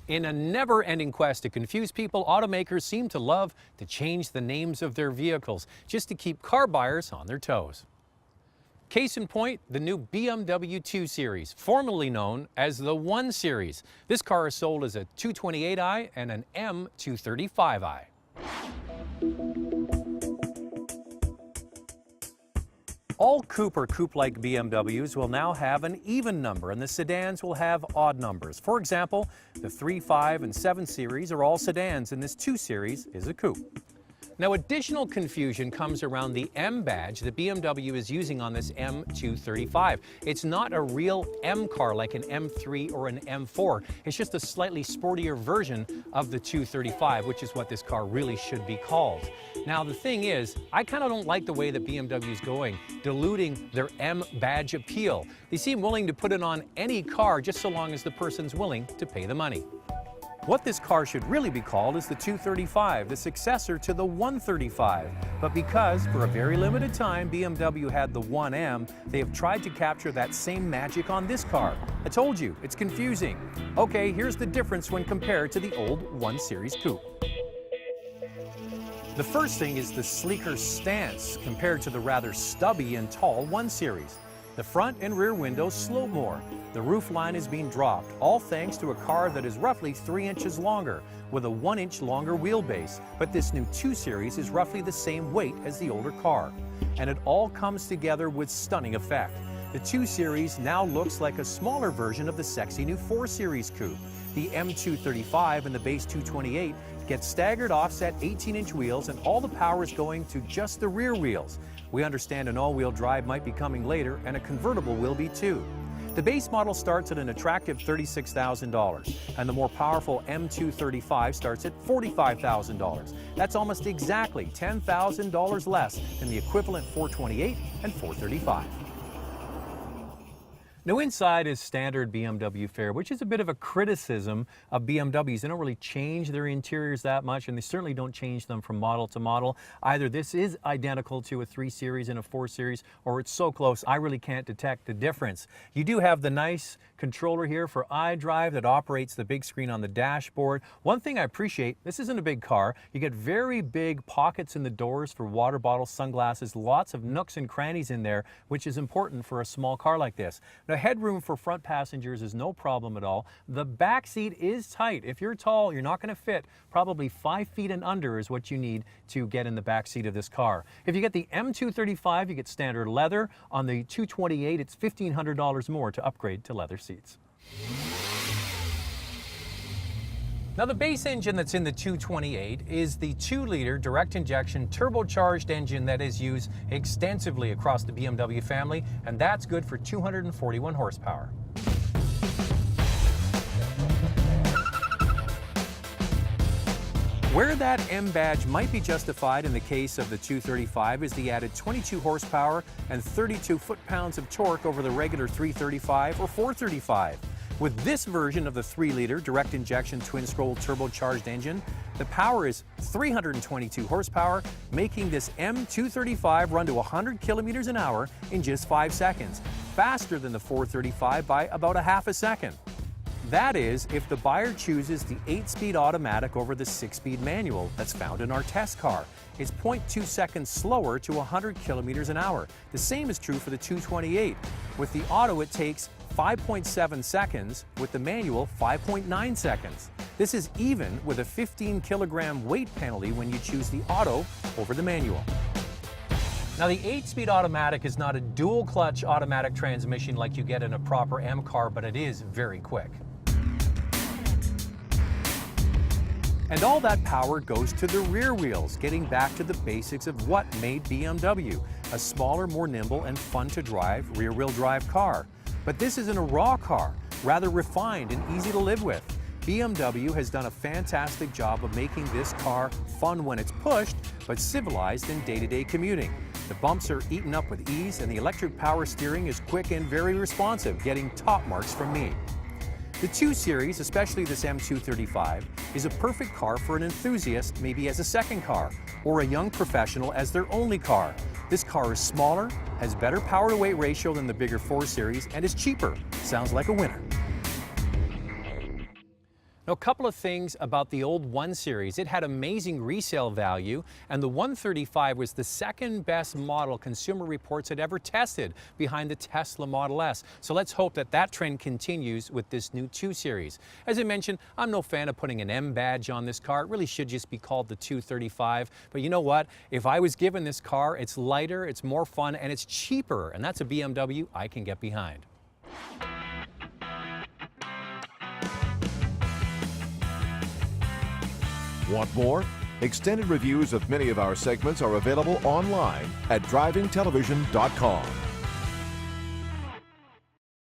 In a never-ending quest to confuse people, automakers seem to love to change the names of their vehicles just to keep car buyers on their toes. Case in point, the new BMW 2 Series, formerly known as the 1 Series. This car is sold as a 228i and an M235i. All coupe or coupe-like BMWs will now have an even number, and the sedans will have odd numbers. For example, the 3, 5, and 7 Series are all sedans, and this 2 Series is a coupe. Now, additional confusion comes around the M badge that BMW is using on this M235. It's not a real M car like an M3 or an M4. It's just a slightly sportier version of the 235, which is what this car really should be called. Now, the thing is, I kind of don't like the way that BMW is going, diluting their M badge appeal. They seem willing to put it on any car just so long as the person's willing to pay the money. What this car should really be called is the 235, the successor to the 135. But because, for a very limited time, BMW had the 1M, they have tried to capture that same magic on this car. I told you, it's confusing. Okay, here's the difference when compared to the old 1 Series coupe. The first thing is the sleeker stance compared to the rather stubby and tall 1 Series. The front and rear windows slope more. The roof line is being dropped, all thanks to a car that is roughly 3 inches longer, with a 1 inch longer wheelbase. But this new 2 Series is roughly the same weight as the older car. And it all comes together with stunning effect. The 2 Series now looks like a smaller version of the sexy new 4 Series coupe. The M235 and the base 228 get staggered offset 18-inch wheels, and all the power is going to just the rear wheels. We understand an all-wheel drive might be coming later, and a convertible will be too. The base model starts at an attractive $36,000, and the more powerful M235 starts at $45,000. That's almost exactly $10,000 less than the equivalent 428 and 435. Now, inside is standard BMW fare, which is a bit of a criticism of BMWs. They don't really change their interiors that much, and they certainly don't change them from model to model. Either this is identical to a 3 Series and a 4 Series, or it's so close I really can't detect the difference. You do have the nice controller here for iDrive that operates the big screen on the dashboard. One thing I appreciate, this isn't a big car. You get very big pockets in the doors for water bottles, sunglasses, lots of nooks and crannies in there, which is important for a small car like this. Now, headroom for front passengers is no problem at all. The back seat is tight. If you're tall, you're not going to fit. Probably 5 feet and under is what you need to get in the back seat of this car. If you get the M235, you get standard leather. On the 228, it's $1,500 more to upgrade to leather seats. Now, the base engine that's in the 228 is the 2-liter direct injection turbocharged engine that is used extensively across the BMW family, and that's good for 241 horsepower. Where that M badge might be justified in the case of the 235 is the added 22 horsepower and 32 foot-pounds of torque over the regular 335 or 435. With this version of the 3-liter direct injection twin-scroll turbocharged engine, the power is 322 horsepower, making this M235 run to 100 kilometers an hour in just 5 seconds, faster than the 435 by about a half a second. That is, if the buyer chooses the 8-speed automatic over the 6-speed manual that's found in our test car. It's 0.2 seconds slower to 100 kilometers an hour. The same is true for the 228. With the auto, it takes 5.7 seconds, with the manual 5.9 seconds. This is even with a 15-kilogram weight penalty when you choose the auto over the manual. Now, the 8-speed automatic is not a dual-clutch automatic transmission like you get in a proper M car, but it is very quick. And all that power goes to the rear wheels, getting back to the basics of what made BMW a smaller, more nimble, and fun-to-drive rear-wheel drive car. But this isn't a raw car, rather refined and easy to live with. BMW has done a fantastic job of making this car fun when it's pushed, but civilized in day-to-day commuting. The bumps are eaten up with ease, and the electric power steering is quick and very responsive, getting top marks from me. The 2 Series, especially this M235, is a perfect car for an enthusiast, maybe as a second car, or a young professional as their only car. This car is smaller, has better power-to-weight ratio than the bigger 4 Series, and is cheaper. Sounds like a winner. Now, a couple of things about the old 1 Series. It had amazing resale value, and the 135 was the second best model Consumer Reports had ever tested, behind the Tesla Model S. So let's hope that that trend continues with this new 2 Series. As I mentioned, I'm no fan of putting an M badge on this car. It really should just be called the 235. But you know what? If I was given this car, it's lighter, it's more fun, and it's cheaper. And that's a BMW I can get behind. Want more? Extended reviews of many of our segments are available online at drivingtelevision.com.